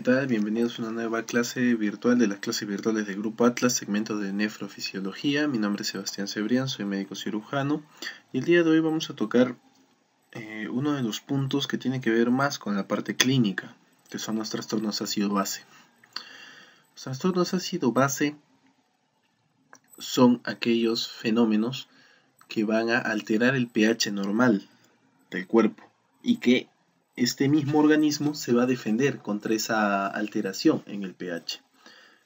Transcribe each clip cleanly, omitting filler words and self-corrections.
tal? Bienvenidos a una nueva clase virtual de las clases virtuales de Grupo Atlas, segmento de nefrofisiología. Mi nombre es Sebastián Cebrián, soy médico cirujano y el día de hoy vamos a tocar uno de los puntos que tiene que ver más con la parte clínica, que son los trastornos ácido-base. Los trastornos ácido-base son aquellos fenómenos que van a alterar el pH normal del cuerpo y que este mismo organismo se va a defender contra esa alteración en el pH.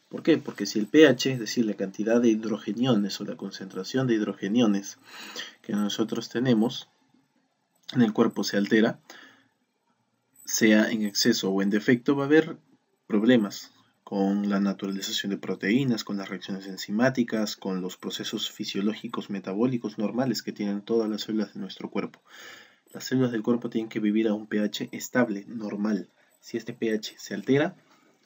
¿Por qué? Porque si el pH, es decir, la cantidad de hidrogeniones o la concentración de hidrogeniones que nosotros tenemos en el cuerpo se altera, sea en exceso o en defecto, va a haber problemas con la naturalización de proteínas, con las reacciones enzimáticas, con los procesos fisiológicos metabólicos normales que tienen todas las células de nuestro cuerpo. Las células del cuerpo tienen que vivir a un pH estable, normal. Si este pH se altera,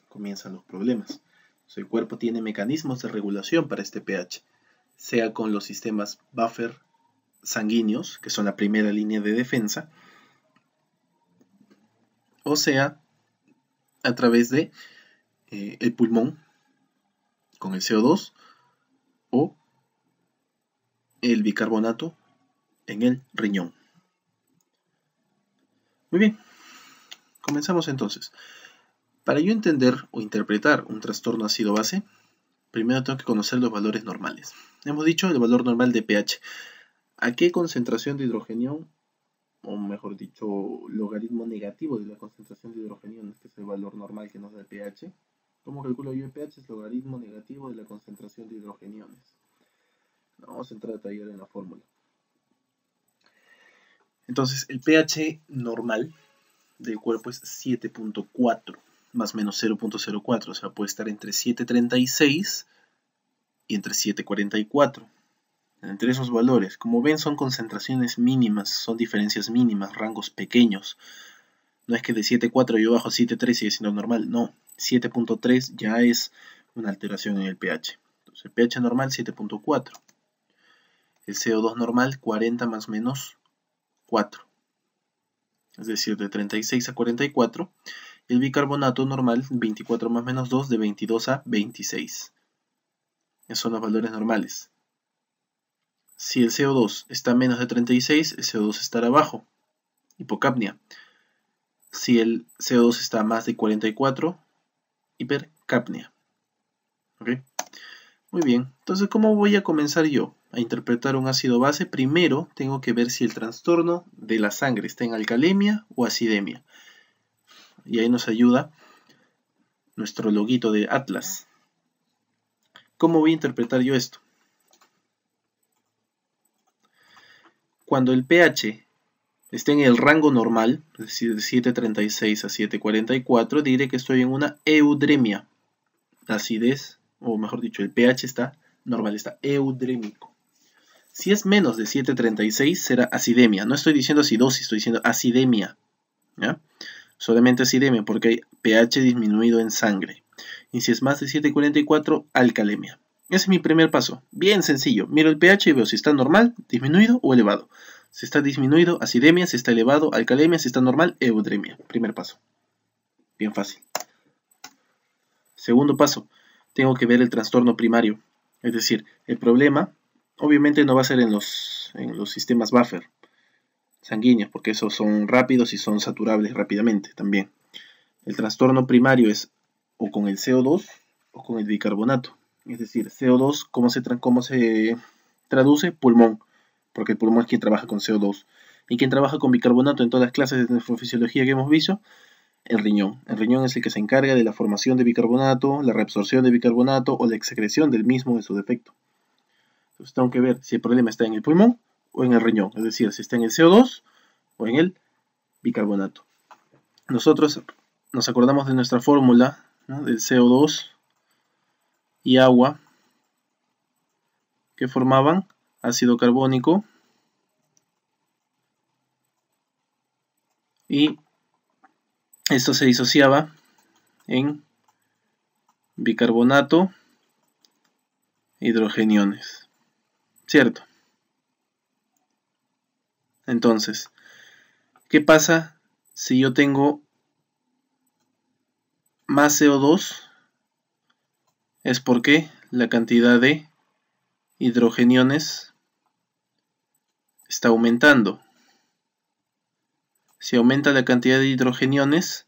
comienzan los problemas. Entonces, el cuerpo tiene mecanismos de regulación para este pH, sea con los sistemas buffer sanguíneos, que son la primera línea de defensa, o sea, a través de el pulmón, con el CO2, o el bicarbonato en el riñón. Muy bien, comenzamos entonces. Para yo entender o interpretar un trastorno ácido-base, primero tengo que conocer los valores normales. Hemos dicho el valor normal de pH. ¿A qué concentración de hidrogenión, o mejor dicho, logaritmo negativo de la concentración de hidrogenión, este es el valor normal que nos da el pH? ¿Cómo calculo yo el pH? Es logaritmo negativo de la concentración de hidrogeniones. Vamos a entrar a detallar en la fórmula. Entonces, el pH normal del cuerpo es 7.4, más o menos 0.04, o sea, puede estar entre 7.36 y entre 7.44. Entre esos valores, como ven, son concentraciones mínimas, son diferencias mínimas, rangos pequeños. No es que de 7.4 yo bajo a 7.3 sigue siendo normal, no. 7.3 ya es una alteración en el pH. Entonces, el pH normal 7.4. El CO2 normal 40 más o menos 4. Es decir, de 36 a 44. El bicarbonato normal 24 más o menos 2, de 22 a 26. Esos son los valores normales. Si el CO2 está a menos de 36, el CO2 estará abajo, hipocapnia. Si el CO2 está a más de 44, hipercapnia. ¿Okay? Muy bien, entonces ¿cómo voy a comenzar yo a interpretar un ácido base? Primero tengo que ver si el trastorno de la sangre está en alcalemia o acidemia. Y ahí nos ayuda nuestro loguito de Atlas. ¿Cómo voy a interpretar yo esto? Cuando el pH esté en el rango normal, es decir, de 7.36 a 7.44, diré que estoy en una eudemia. Acidez, o mejor dicho, el pH está normal, está eudémico. Si es menos de 7.36 será acidemia. No estoy diciendo acidosis, estoy diciendo acidemia. ¿Ya? Solamente acidemia porque hay pH disminuido en sangre. Y si es más de 7.44, alcalemia. Ese es mi primer paso. Bien sencillo. Miro el pH y veo si está normal, disminuido o elevado. Si está disminuido, acidemia. Si está elevado, alcalemia. Si está normal, eudemia. Primer paso. Bien fácil. Segundo paso. Tengo que ver el trastorno primario. Es decir, el problema obviamente no va a ser en los sistemas buffer sanguíneos, porque esos son rápidos y son saturables rápidamente también. El trastorno primario es o con el CO2 o con el bicarbonato. Es decir, CO2, ¿cómo se traduce? Pulmón, porque el pulmón es quien trabaja con CO2. ¿Y quien trabaja con bicarbonato en todas las clases de nefrofisiología que hemos visto? El riñón. El riñón es el que se encarga de la formación de bicarbonato, la reabsorción de bicarbonato o la excreción del mismo en su defecto. Entonces tengo que ver si el problema está en el pulmón o en el riñón, es decir, si está en el CO2 o en el bicarbonato. Nosotros nos acordamos de nuestra fórmula, ¿no? Del CO2 y agua que formaban ácido carbónico y esto se disociaba en bicarbonato e hidrogeniones, ¿cierto? Entonces, ¿qué pasa si yo tengo más CO2 es porque la cantidad de hidrogeniones está aumentando. Si aumenta la cantidad de hidrogeniones,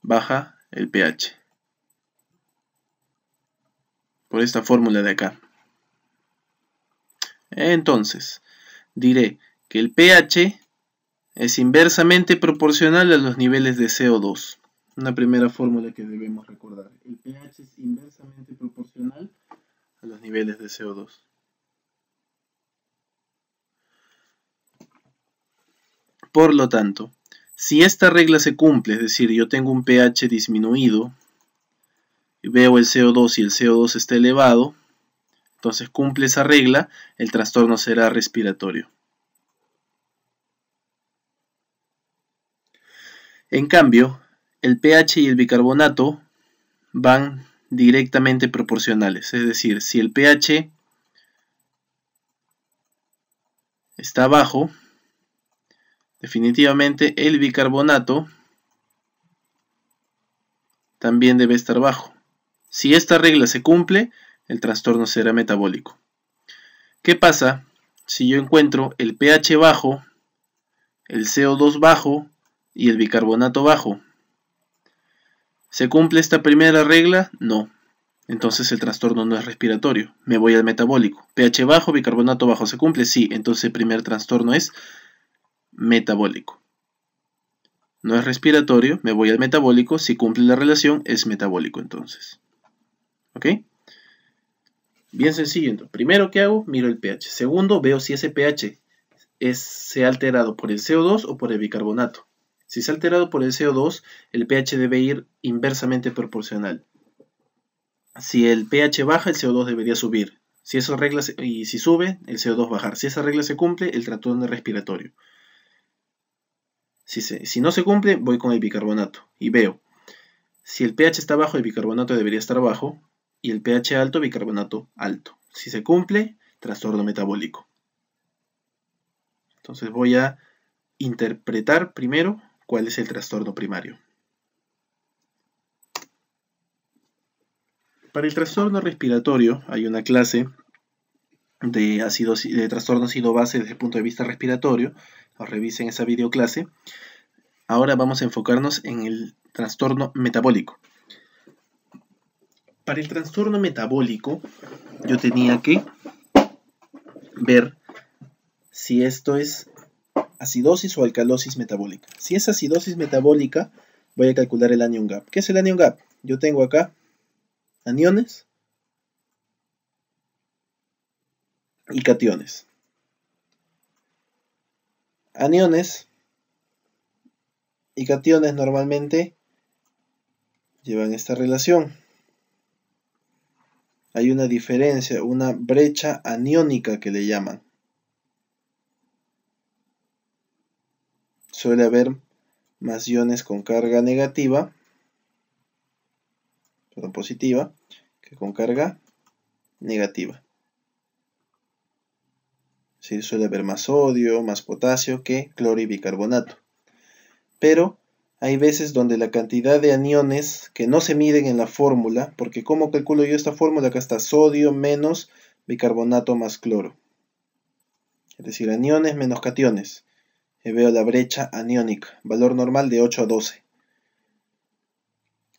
baja el pH. Por esta fórmula de acá. Entonces, diré que el pH es inversamente proporcional a los niveles de CO2. Una primera fórmula que debemos recordar. El pH es inversamente proporcional a los niveles de CO2. Por lo tanto, si esta regla se cumple, es decir, yo tengo un pH disminuido, veo el CO2 y el CO2 está elevado, entonces cumple esa regla, el trastorno será respiratorio. En cambio, el pH y el bicarbonato van directamente proporcionales, es decir, si el pH está bajo, definitivamente el bicarbonato también debe estar bajo. Si esta regla se cumple, el trastorno será metabólico. ¿Qué pasa si yo encuentro el pH bajo, el CO2 bajo y el bicarbonato bajo? ¿Se cumple esta primera regla? No. Entonces el trastorno no es respiratorio. Me voy al metabólico. pH bajo, bicarbonato bajo. ¿Se cumple? Sí. Entonces el primer trastorno es metabólico. No es respiratorio, me voy al metabólico. Si cumple la relación, es metabólico entonces. ¿Ok? Bien sencillo. Entonces, primero, ¿qué hago? Miro el pH. Segundo, veo si ese pH se ha alterado por el CO2 o por el bicarbonato. Si se ha alterado por el CO2, el pH debe ir inversamente proporcional. Si el pH baja, el CO2 debería subir. Si esa regla y si sube, el CO2 bajar. Si esa regla se cumple, el trastorno es respiratorio. Si no se cumple, voy con el bicarbonato y veo. Si el pH está bajo, el bicarbonato debería estar bajo. Y el pH alto, bicarbonato alto. Si se cumple, trastorno metabólico. Entonces voy a interpretar primero cuál es el trastorno primario. Para el trastorno respiratorio hay una clase de trastorno ácido-base desde el punto de vista respiratorio. Revisen esa videoclase. Ahora vamos a enfocarnos en el trastorno metabólico. Para el trastorno metabólico, yo tenía que ver si esto es acidosis o alcalosis metabólica. Si es acidosis metabólica, voy a calcular el anion gap. ¿Qué es el anion gap? Yo tengo acá aniones y cationes. Aniones y cationes normalmente llevan esta relación. Hay una diferencia, una brecha aniónica que le llaman. Suele haber más iones con carga negativa, perdón, positiva, que con carga negativa. Sí, suele haber más sodio, más potasio que cloro y bicarbonato. Pero hay veces donde la cantidad de aniones que no se miden en la fórmula, porque ¿cómo calculo yo esta fórmula? Acá está sodio menos bicarbonato más cloro. Es decir, aniones menos cationes. Y veo la brecha aniónica, valor normal de 8 a 12.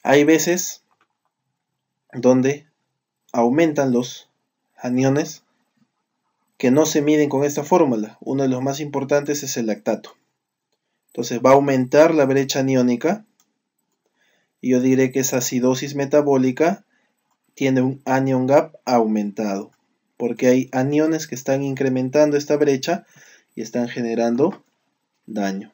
Hay veces donde aumentan los aniones que no se miden con esta fórmula. Uno de los más importantes es el lactato. Entonces va a aumentar la brecha aniónica y yo diré que esa acidosis metabólica tiene un anion gap aumentado, porque hay aniones que están incrementando esta brecha y están generando daño.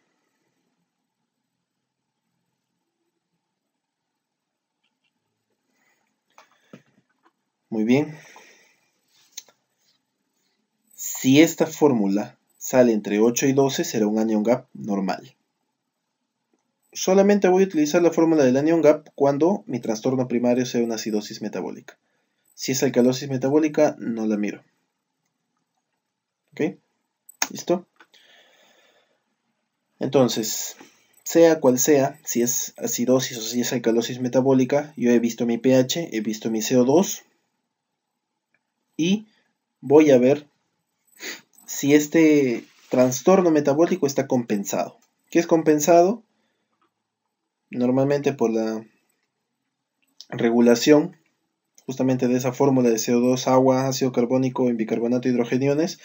Muy bien. Si esta fórmula sale entre 8 y 12, será un anion gap normal. Solamente voy a utilizar la fórmula del anion gap cuando mi trastorno primario sea una acidosis metabólica. Si es alcalosis metabólica, no la miro. ¿Ok? ¿Listo? Entonces, sea cual sea, si es acidosis o si es alcalosis metabólica, yo he visto mi pH, he visto mi CO2 y voy a ver si este trastorno metabólico está compensado. ¿Qué es compensado? Normalmente por la regulación justamente de esa fórmula de CO2, agua, ácido carbónico en bicarbonato, hidrogeniones,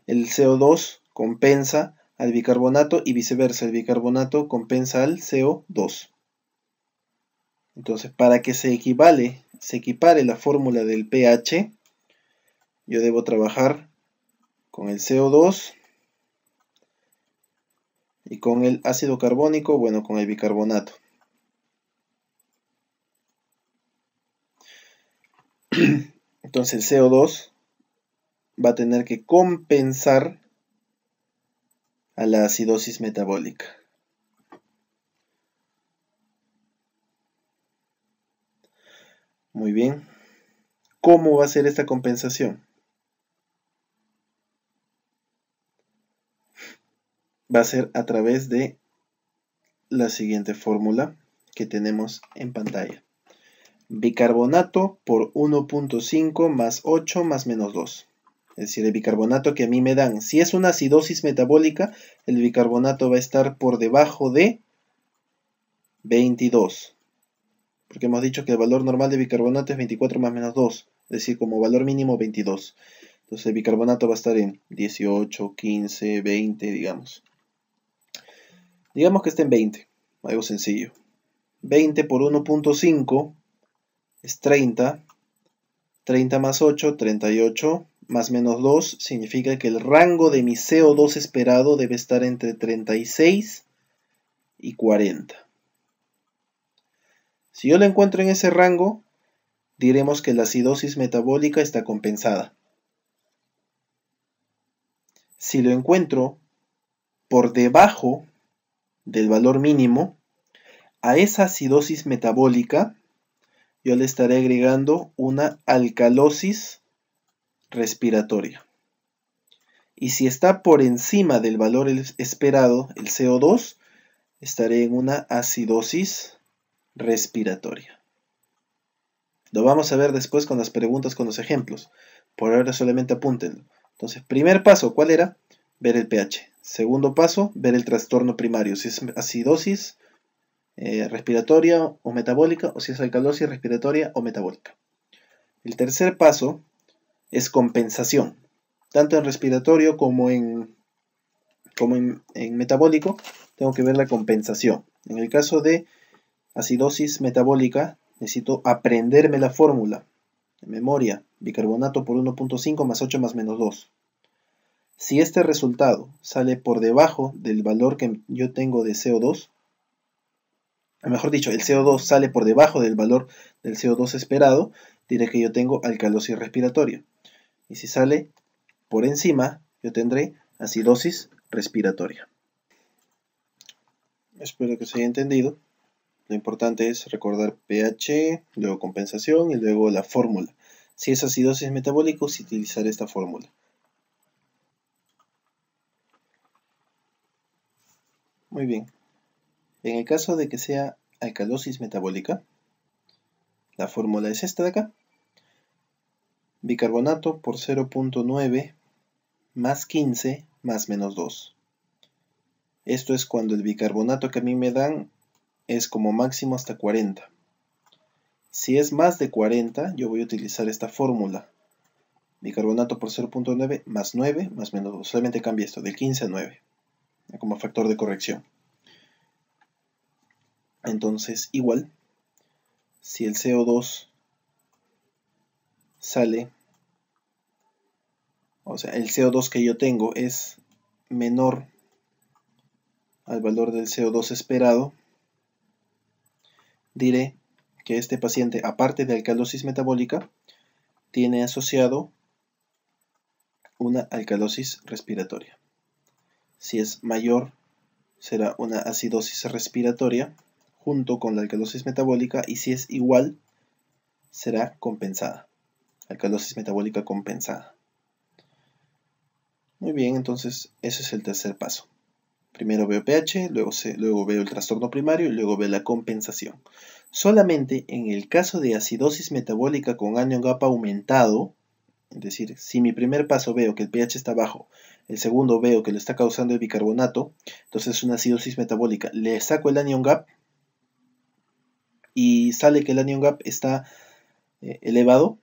el CO2 compensa al bicarbonato y viceversa, el bicarbonato compensa al CO2. Entonces, para que se equipare la fórmula del pH, yo debo trabajar con el CO2 y con el ácido carbónico, bueno, con el bicarbonato. Entonces el CO2 va a tener que compensar a la acidosis metabólica. Muy bien. ¿Cómo va a ser esta compensación? Va a ser a través de la siguiente fórmula que tenemos en pantalla. Bicarbonato por 1.5 más 8 más menos 2. Es decir, el bicarbonato que a mí me dan. Si es una acidosis metabólica, el bicarbonato va a estar por debajo de 22. Porque hemos dicho que el valor normal de bicarbonato es 24 más menos 2. Es decir, como valor mínimo 22. Entonces el bicarbonato va a estar en 18, 15, 20, digamos. Digamos que esté en 20. Algo sencillo. 20 por 1.5 es 30. 30 más 8, 38, más menos 2, significa que el rango de mi CO2 esperado debe estar entre 36 y 40. Si yo lo encuentro en ese rango, diremos que la acidosis metabólica está compensada. Si lo encuentro por debajo del valor mínimo, a esa acidosis metabólica yo le estaré agregando una alcalosis respiratoria. Y si está por encima del valor esperado, el CO2, estaré en una acidosis respiratoria. Lo vamos a ver después con las preguntas, con los ejemplos. Por ahora solamente apúntenlo. Entonces, primer paso, ¿cuál era? Ver el pH. Segundo paso, ver el trastorno primario. Si es acidosis respiratoria o metabólica, o si es alcalosis respiratoria o metabólica. El tercer paso es compensación. Tanto en respiratorio como en metabólico, tengo que ver la compensación. En el caso de acidosis metabólica, necesito aprenderme la fórmula. En memoria, bicarbonato por 1.5 más 8 más menos 2. Si este resultado sale por debajo del valor que yo tengo de CO2, o mejor dicho, el CO2 sale por debajo del valor del CO2 esperado, diré que yo tengo alcalosis respiratoria. Y si sale por encima, yo tendré acidosis respiratoria. Espero que se haya entendido. Lo importante es recordar pH, luego compensación y luego la fórmula. Si es acidosis metabólica, utilizar esta fórmula. Muy bien. En el caso de que sea alcalosis metabólica, la fórmula es esta de acá. Bicarbonato por 0.9 más 15 más menos 2. Esto es cuando el bicarbonato que a mí me dan es como máximo hasta 40. Si es más de 40, yo voy a utilizar esta fórmula. Bicarbonato por 0.9 más 9 más menos 2. Solamente cambia esto, de 15 a 9, como factor de corrección. Entonces, igual, si el CO2 sale, o sea, el CO2 que yo tengo es menor al valor del CO2 esperado, diré que este paciente, aparte de alcalosis metabólica, tiene asociado una alcalosis respiratoria. Si es mayor, será una acidosis respiratoria junto con la alcalosis metabólica, y si es igual, será compensada. Alcalosis metabólica compensada. Muy bien, entonces ese es el tercer paso. Primero veo pH, luego veo el trastorno primario y luego veo la compensación. Solamente en el caso de acidosis metabólica con anion GAP aumentado, es decir, si mi primer paso veo que el pH está bajo, el segundo veo que lo está causando el bicarbonato, entonces es una acidosis metabólica. Le saco el anion GAP y sale que el anion GAP está elevado,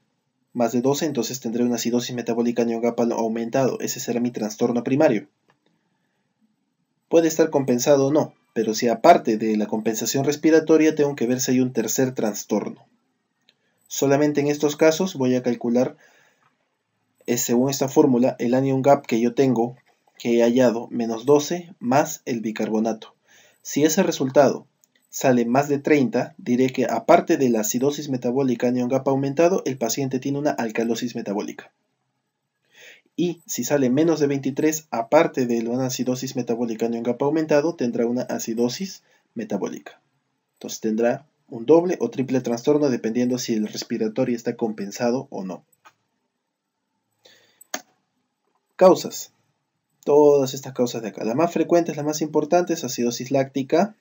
más de 12, entonces tendré una acidosis metabólica anion GAP aumentado. Ese será mi trastorno primario. Puede estar compensado o no, pero si aparte de la compensación respiratoria tengo que ver si hay un tercer trastorno. Solamente en estos casos voy a calcular, según esta fórmula, el anion GAP que yo tengo, que he hallado, menos 12 más el bicarbonato. Si ese resultado sale más de 30, diré que aparte de la acidosis metabólica anion GAP aumentado, el paciente tiene una alcalosis metabólica. Y si sale menos de 23, aparte de una acidosis metabólica anion GAP aumentado, tendrá una acidosis metabólica. Entonces tendrá un doble o triple trastorno dependiendo si el respiratorio está compensado o no. Causas. Todas estas causas de acá. La más frecuente, la más importante, es acidosis láctica,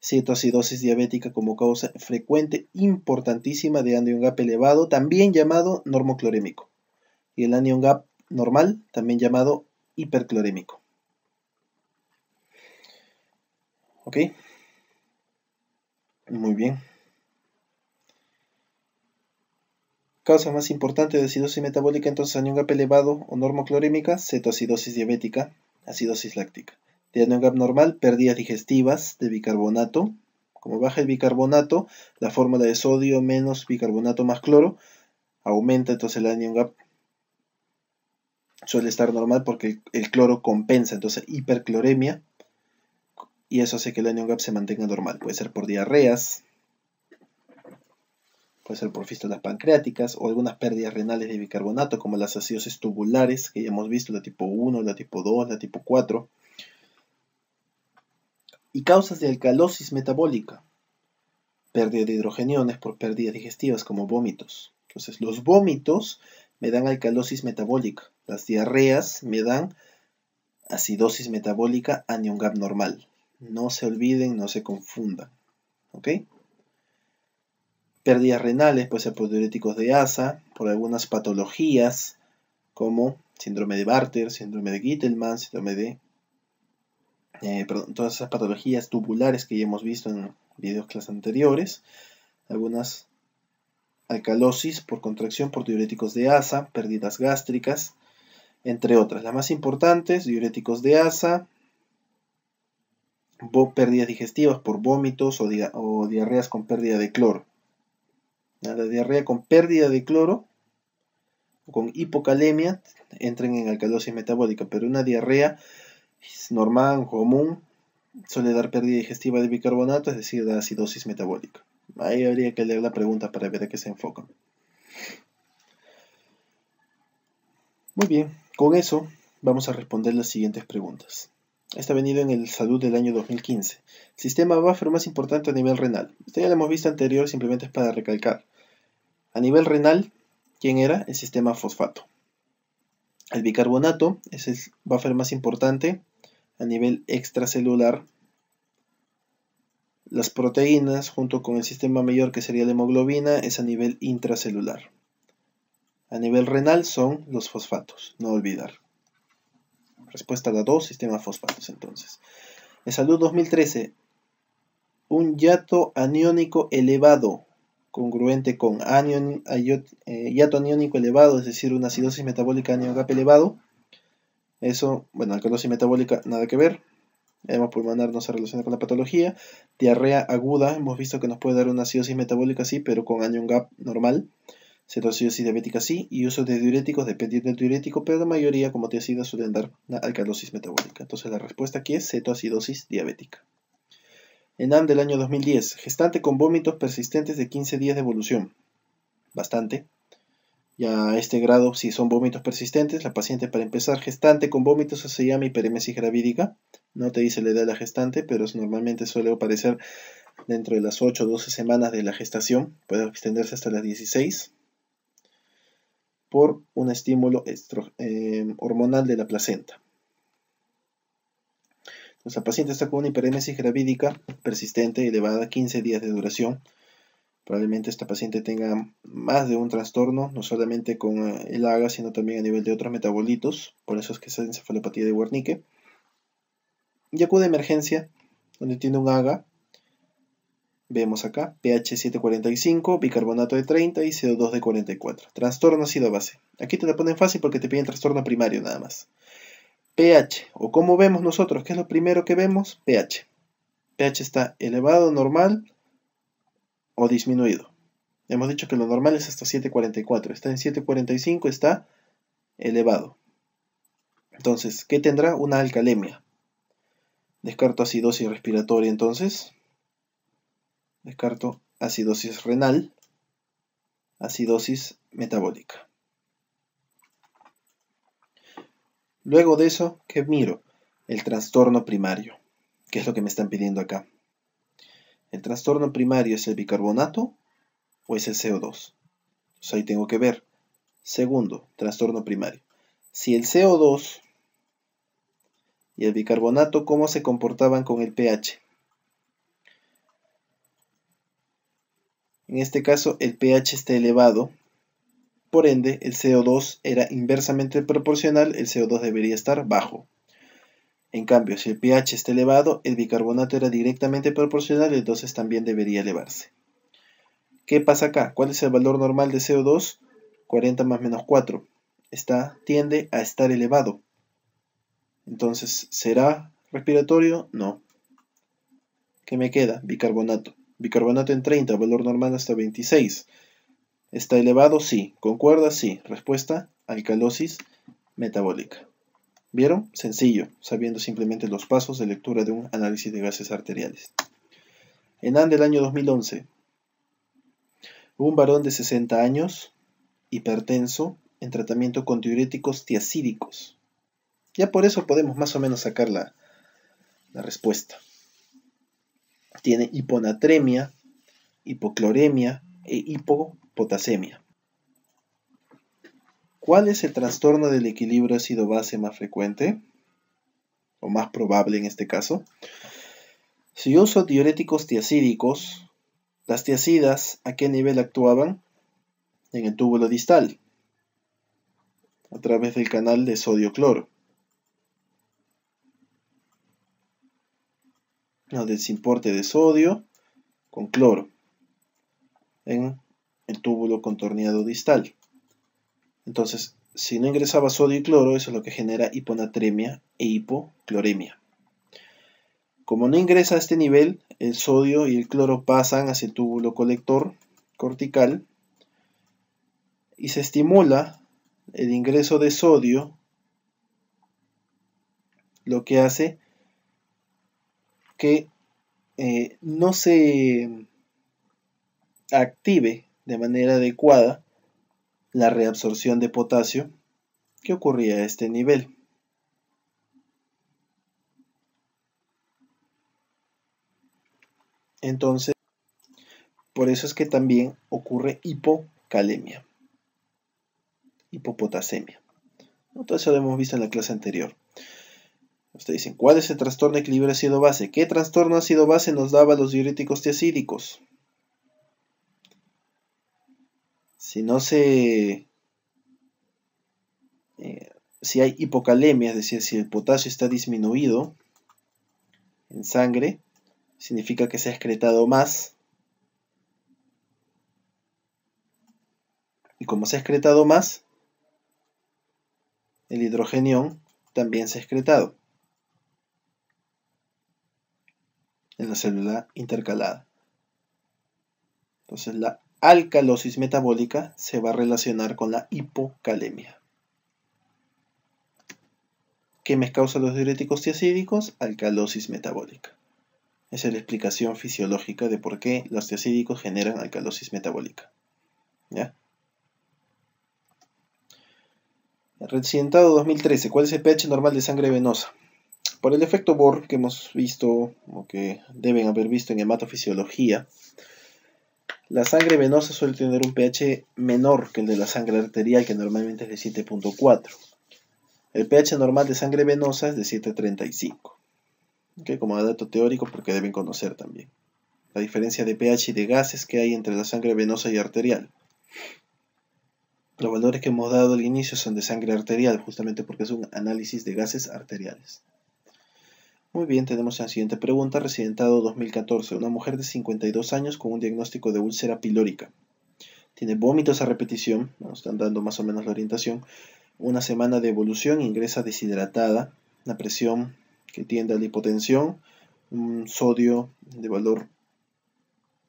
cetoacidosis diabética como causa frecuente, importantísima de anion GAP elevado, también llamado normoclorémico. Y el anion GAP normal, también llamado hiperclorémico. ¿Ok? Muy bien. Causa más importante de acidosis metabólica, entonces anion GAP elevado o normoclorémica, cetoacidosis diabética, acidosis láctica. De anion GAP normal, pérdidas digestivas de bicarbonato. Como baja el bicarbonato, la fórmula de sodio menos bicarbonato más cloro aumenta, entonces el anion GAP suele estar normal porque el cloro compensa, entonces hipercloremia, y eso hace que el anion GAP se mantenga normal. Puede ser por diarreas, puede ser por fístulas pancreáticas o algunas pérdidas renales de bicarbonato, como las acidosis tubulares, que ya hemos visto, la tipo 1, la tipo 2, la tipo 4. Y causas de alcalosis metabólica, pérdida de hidrogeniones por pérdidas digestivas, como vómitos. Entonces, los vómitos me dan alcalosis metabólica, las diarreas me dan acidosis metabólica anion GAP normal. No se olviden, no se confundan. ¿Ok? Pérdidas renales, puede ser por diuréticos de asa, por algunas patologías como síndrome de Bartter, síndrome de Gitelman, síndrome de... todas esas patologías tubulares que ya hemos visto en videos clases anteriores. Algunas alcalosis por contracción por diuréticos de asa, pérdidas gástricas, entre otras. Las más importantes, diuréticos de asa, pérdidas digestivas por vómitos o diarreas con pérdida de cloro. La diarrea con pérdida de cloro o con hipocalemia entran en alcalosis metabólica, pero una diarrea normal, común, suele dar pérdida digestiva de bicarbonato, es decir, da acidosis metabólica. Ahí habría que leer la pregunta para ver a qué se enfocan. Muy bien, con eso vamos a responder las siguientes preguntas. Esta ha venido en el Salud del año 2015. Sistema buffer más importante a nivel renal. Esto ya lo hemos visto anterior, simplemente es para recalcar. A nivel renal, ¿quién era? El sistema fosfato. El bicarbonato es el buffer más importante a nivel extracelular. Las proteínas, junto con el sistema mayor que sería la hemoglobina, es a nivel intracelular. A nivel renal son los fosfatos, no olvidar. Respuesta a la 2, sistema fosfatos entonces. En Salud 2013, un yato aniónico elevado, congruente con yato aniónico elevado, es decir, una acidosis metabólica anion GAP elevado. Eso, bueno, alcalosis metabólica, nada que ver. Edema pulmonar no se relaciona con la patología. Diarrea aguda, hemos visto que nos puede dar una acidosis metabólica sí, pero con anion GAP normal. Cetoacidosis diabética sí, y uso de diuréticos dependiendo del diurético, pero la mayoría como tiacidas suelen dar una alcalosis metabólica. Entonces la respuesta aquí es cetoacidosis diabética. ENAM del año 2010, gestante con vómitos persistentes de 15 días de evolución. Bastante. Ya a este grado, si son vómitos persistentes, la paciente para empezar gestante con vómitos se llama hiperemesis gravídica. No te dice la edad de la gestante, pero normalmente suele aparecer dentro de las 8 o 12 semanas de la gestación. Puede extenderse hasta las 16 por un estímulo hormonal de la placenta. Nuestra paciente está con una hiperémesis gravídica persistente, elevada, 15 días de duración. Probablemente esta paciente tenga más de un trastorno, no solamente con el AGA, sino también a nivel de otros metabolitos. Por eso es que es encefalopatía de Wernicke. Y acude a emergencia, donde tiene un AGA. Vemos acá, pH 7.45, bicarbonato de 30 y CO2 de 44. Trastorno ácido base. Aquí te la ponen fácil porque te piden trastorno primario nada más. pH, o como vemos nosotros, ¿qué es lo primero que vemos? pH. pH está elevado, normal o disminuido. Hemos dicho que lo normal es hasta 7.44. Está en 7.45, está elevado. Entonces, ¿qué tendrá? Una alcalemia. Descarto acidosis respiratoria entonces. Descarto acidosis renal, acidosis metabólica. Luego de eso, ¿qué miro? El trastorno primario, que es lo que me están pidiendo acá. ¿El trastorno primario es el bicarbonato o es el CO2? Entonces ahí tengo que ver. Segundo, trastorno primario. Si el CO2 y el bicarbonato, ¿cómo se comportaban con el pH? En este caso, el pH está elevado, por ende, el CO2 era inversamente proporcional, el CO2 debería estar bajo. En cambio, si el pH está elevado, el bicarbonato era directamente proporcional, entonces también debería elevarse. ¿Qué pasa acá? ¿Cuál es el valor normal de CO2? 40 más menos 4. Tiende a estar elevado. Entonces, ¿será respiratorio? No. ¿Qué me queda? Bicarbonato. Bicarbonato en 30, valor normal hasta 26. ¿Está elevado? Sí. ¿Concuerda? Sí. Respuesta, alcalosis metabólica. ¿Vieron? Sencillo, sabiendo simplemente los pasos de lectura de un análisis de gases arteriales. ENAN del año 2011. Un varón de 60 años, hipertenso, en tratamiento con diuréticos tiacídicos. Ya por eso podemos más o menos sacar la respuesta. Tiene hiponatremia, hipocloremia e hipopotasemia. ¿Cuál es el trastorno del equilibrio ácido-base más frecuente? O más probable en este caso. Si yo uso diuréticos tiacídicos, las tiacidas, ¿a qué nivel actuaban? En el túbulo distal, a través del canal de sodio-cloro. No, del simporte de sodio con cloro en el túbulo contorneado distal. Entonces, si no ingresaba sodio y cloro, eso es lo que genera hiponatremia e hipocloremia. Como no ingresa a este nivel, el sodio y el cloro pasan hacia el túbulo colector cortical y se estimula el ingreso de sodio, lo que hace que no se active de manera adecuada la reabsorción de potasio que ocurría a este nivel. Entonces, por eso es que también ocurre hipocalemia, hipopotasemia. Todo eso lo hemos visto en la clase anterior. Ustedes dicen, ¿cuál es el trastorno de equilibrio ácido-base? ¿Qué trastorno ácido-base nos daba los diuréticos tiacídicos? Si no se... si hay hipocalemia, es decir, si el potasio está disminuido en sangre, significa que se ha excretado más. Y como se ha excretado más, el hidrogenión también se ha excretado en la célula intercalada. Entonces la alcalosis metabólica se va a relacionar con la hipocalemia. ¿Qué me causa los diuréticos tiacídicos? Alcalosis metabólica. Esa es la explicación fisiológica de por qué los tiacídicos generan alcalosis metabólica. ¿Ya? Residentado 2013. ¿Cuál es el pH normal de sangre venosa? Por el efecto Bohr que hemos visto, o que deben haber visto en hematofisiología, la sangre venosa suele tener un pH menor que el de la sangre arterial, que normalmente es de 7.4. El pH normal de sangre venosa es de 7.35. ¿Okay? Como dato teórico, porque deben conocer también la diferencia de pH y de gases que hay entre la sangre venosa y arterial. Los valores que hemos dado al inicio son de sangre arterial, justamente porque es un análisis de gases arteriales. Muy bien, tenemos la siguiente pregunta, residentado 2014, una mujer de 52 años con un diagnóstico de úlcera pilórica. Tiene vómitos a repetición, nos están dando más o menos la orientación, una semana de evolución, ingresa deshidratada, una presión que tiende a la hipotensión, un sodio de valor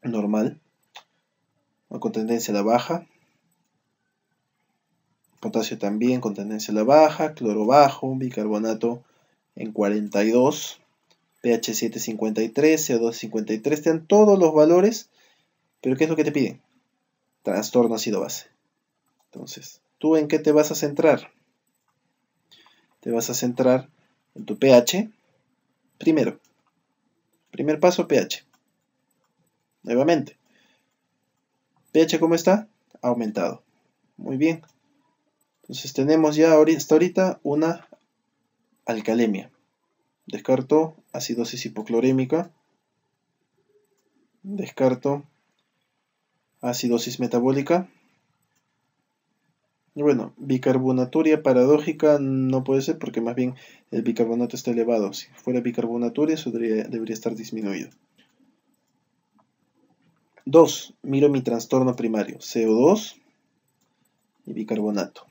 normal, con tendencia a la baja, potasio también con tendencia a la baja, cloro bajo, bicarbonato en 42, pH 753, CO2 53, te dan todos los valores, pero ¿qué es lo que te piden? Trastorno ácido base. Entonces, ¿tú en qué te vas a centrar? Te vas a centrar en tu pH. Primero, primer paso, pH. Nuevamente, pH ¿cómo está? Aumentado. Muy bien. Entonces tenemos ya hasta ahorita una alcalemia. Descarto acidosis hipoclorémica. Descarto acidosis metabólica. Y bueno, bicarbonaturia paradójica no puede ser porque más bien el bicarbonato está elevado. Si fuera bicarbonaturia, eso debería estar disminuido. 2. Miro mi trastorno primario, CO2 y bicarbonato.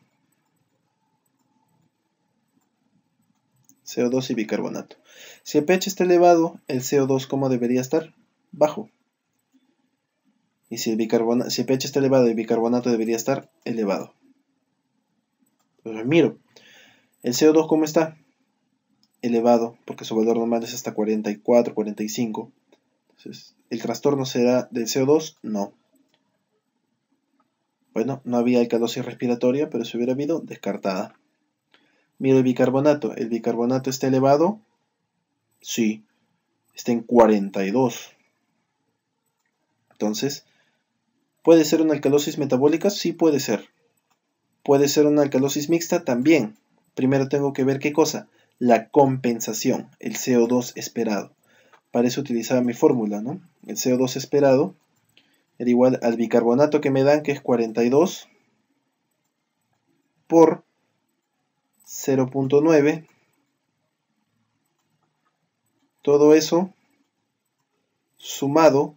CO2 y bicarbonato. Si el pH está elevado, el CO2 ¿cómo debería estar? Bajo. Y si el pH está elevado, el bicarbonato debería estar elevado. Entonces miro, el CO2 ¿cómo está? Elevado, porque su valor normal es hasta 44, 45. Entonces, ¿el trastorno será del CO2? No. Bueno, no había alcalosis respiratoria, pero si hubiera habido, descartada. Miro el bicarbonato está elevado. Sí, está en 42. Entonces, ¿puede ser una alcalosis metabólica? Sí puede ser. ¿Puede ser una alcalosis mixta? También. Primero tengo que ver qué cosa. La compensación, el CO2 esperado. Para eso utilizaba mi fórmula, ¿no? El CO2 esperado era igual al bicarbonato que me dan, que es 42 por 0.9. Todo eso sumado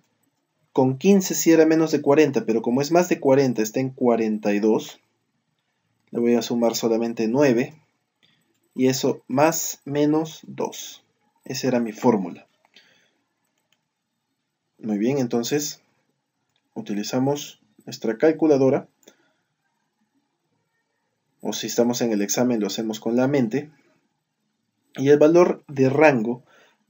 con 15 si era menos de 40, pero como es más de 40, está en 42. Le voy a sumar solamente 9. Y eso más menos 2. Esa era mi fórmula. Muy bien, entonces utilizamos nuestra calculadora. O si estamos en el examen lo hacemos con la mente. Y el valor de rango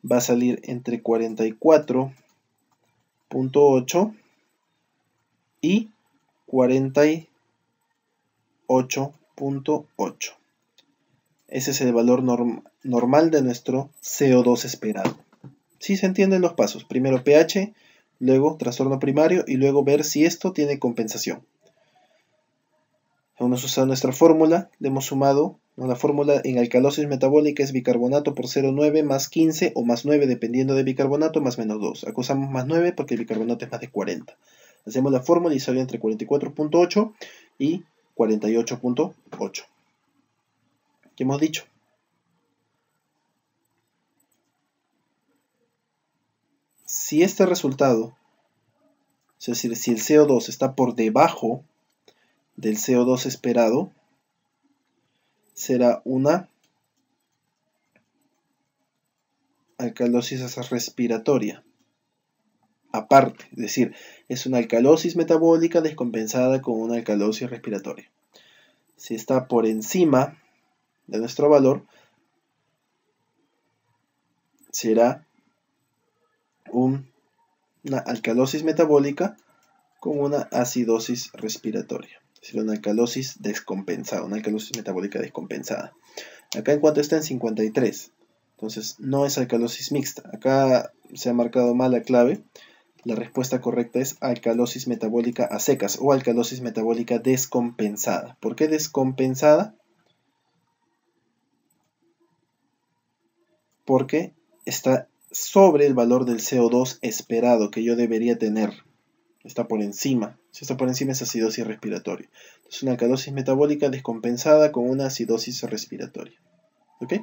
va a salir entre 44.8 y 48.8. Ese es el valor normal de nuestro CO2 esperado. ¿Sí se entienden los pasos? Primero pH, luego trastorno primario y luego ver si esto tiene compensación. Hemos usado nuestra fórmula, le hemos sumado, la fórmula en alcalosis metabólica es bicarbonato por 0,9 más 15 o más 9 dependiendo de bicarbonato más menos 2. Acá usamos más 9 porque el bicarbonato es más de 40. Hacemos la fórmula y sale entre 44.8 y 48.8. ¿Qué hemos dicho? Si este resultado, es decir, si el CO2 está por debajo del CO2 esperado, será una alcalosis respiratoria. Aparte, es decir, es una alcalosis metabólica descompensada con una alcalosis respiratoria. Si está por encima de nuestro valor, será una alcalosis metabólica con una acidosis respiratoria. Es decir, una alcalosis descompensada, una alcalosis metabólica descompensada. Acá en cuanto está en 53, entonces no es alcalosis mixta. Acá se ha marcado mal la clave. La respuesta correcta es alcalosis metabólica a secas o alcalosis metabólica descompensada. ¿Por qué descompensada? Porque está sobre el valor del CO2 esperado que yo debería tener. Está por encima. Si está por encima es acidosis respiratoria. Es una alcalosis metabólica descompensada con una acidosis respiratoria. ¿Ok?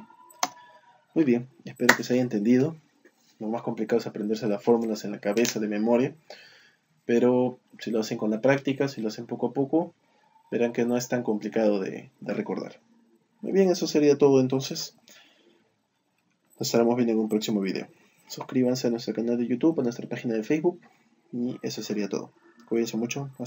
Muy bien, espero que se haya entendido. Lo más complicado es aprenderse las fórmulas en la cabeza de memoria. Pero si lo hacen con la práctica, si lo hacen poco a poco, verán que no es tan complicado de recordar. Muy bien, eso sería todo entonces. Nos estaremos viendo en un próximo video. Suscríbanse a nuestro canal de YouTube, a nuestra página de Facebook. Y eso sería todo. Cuídense mucho. Hasta